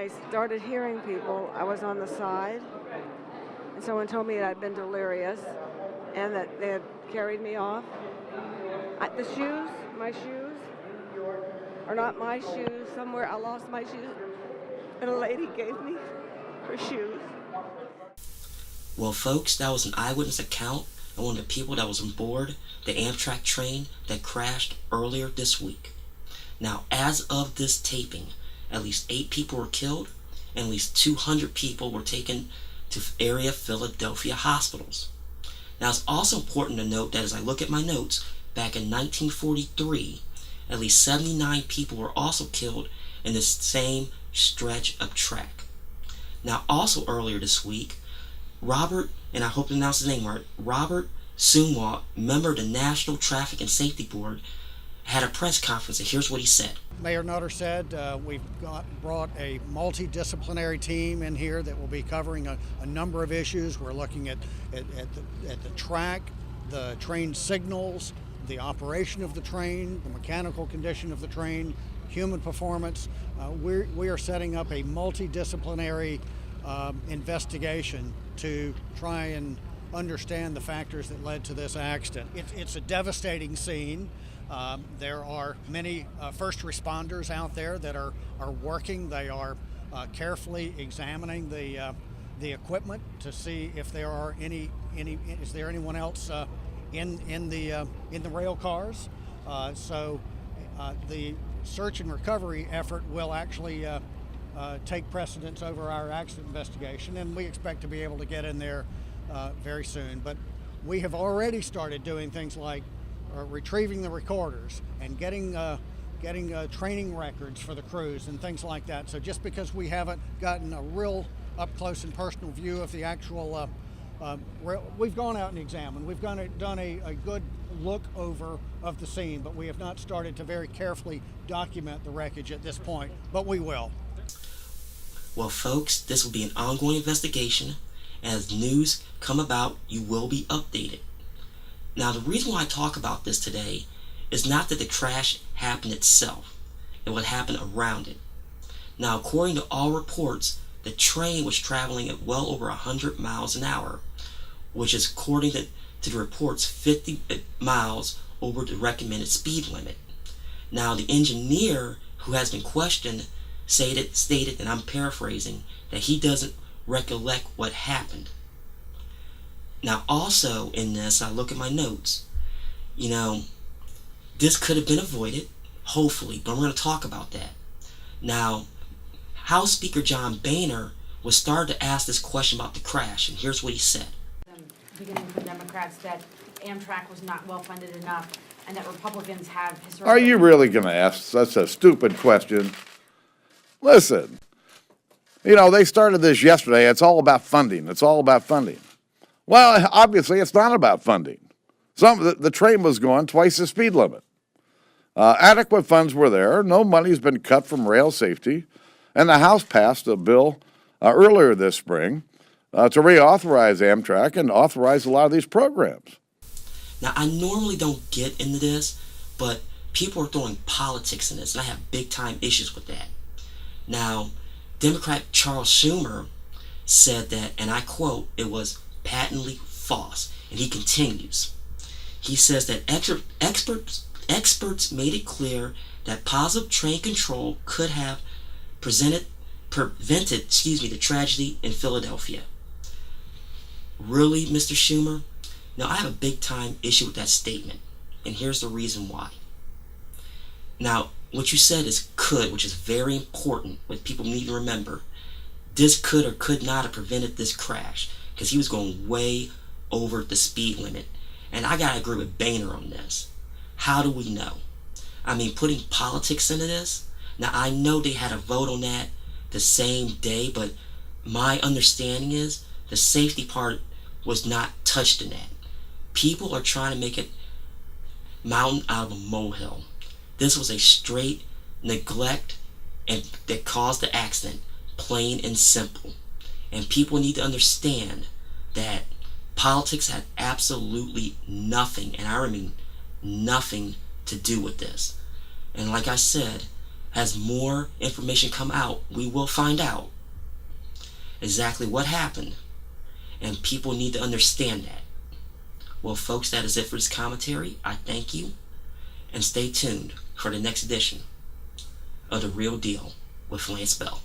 I started hearing people, I was on the side, and someone told me that I'd been delirious and that they had carried me off. The shoes, my shoes, are not my shoes. Somewhere I lost my shoes, and a lady gave me her shoes. Well, folks, that was an eyewitness account of one of the people that was on board the Amtrak train that crashed earlier this week. Now, as of this taping, at least 8 people were killed, and at least 200 people were taken to area Philadelphia hospitals. Now, it's also important to note that as I look at my notes, back in 1943, at least 79 people were also killed in this same stretch of track. Now, also earlier this week, Robert, and I hope to pronounce his name right, Robert Sunwalt, member of the National Traffic and Safety Board, had a press conference, and here's what he said. Mayor Nutter said we've brought a multidisciplinary team in here that will be covering a number of issues. We're looking at the track, the train signals, the operation of the train, the mechanical condition of the train, human performance. We are setting up a multidisciplinary investigation to try and understand the factors that led to this accident. It's a devastating scene. There are many first responders out there that are working. They are carefully examining the equipment to see if there are is there anyone else in the rail cars. So the search and recovery effort will actually take precedence over our accident investigation, and we expect to be able to get in there very soon. But we have already started doing things like retrieving the recorders and getting training records for the crews and things like that. So just because we haven't gotten a real up close and personal view of the actual, we've gone out and examined. We've done a good look over of the scene, but we have not started to very carefully document the wreckage at this point, but we will. Well, folks, this will be an ongoing investigation. As news come about, you will be updated. Now, the reason why I talk about this today is not that the crash happened itself, and what happened around it. Now, according to all reports, the train was traveling at well over 100 miles an hour, which is, according to the reports, 50 miles over the recommended speed limit. Now, the engineer who has been questioned stated, and I'm paraphrasing, that he doesn't recollect what happened. Now, also in this, I look at my notes, this could have been avoided, hopefully, but we're going to talk about that. Now, House Speaker John Boehner was started to ask this question about the crash, and here's what he said. Beginning from Democrats that Amtrak was not well funded enough, and that Republicans have historically... Are you really going to ask such a stupid question? Listen, they started this yesterday. It's all about funding. It's all about funding. Well, obviously, it's not about funding. The train was going twice the speed limit. Adequate funds were there. No money's been cut from rail safety. And the House passed a bill earlier this spring to reauthorize Amtrak and authorize a lot of these programs. Now, I normally don't get into this, but people are throwing politics in this, and I have big-time issues with that. Now, Democrat Charles Schumer said that, and I quote, it was patently false. And he continues. He says that experts made it clear that positive train control could have prevented the tragedy in Philadelphia. Really, Mr. Schumer? Now, I have a big-time issue with that statement, and here's the reason why. Now, what you said is could, which is very important, what people need to remember. This could or could not have prevented this crash, because he was going way over the speed limit. And I gotta agree with Boehner on this. How do we know? I mean, putting politics into this? Now, I know they had a vote on that the same day, but my understanding is the safety part was not touched in that. People are trying to make it mountain out of a molehill. This was a straight neglect and that caused the accident, plain and simple. And people need to understand that politics had absolutely nothing, and I mean nothing, to do with this. And like I said, as more information come out, we will find out exactly what happened, and people need to understand that. Well, folks, that is it for this commentary. I thank you, and stay tuned for the next edition of The Real Deal with Lance Bell.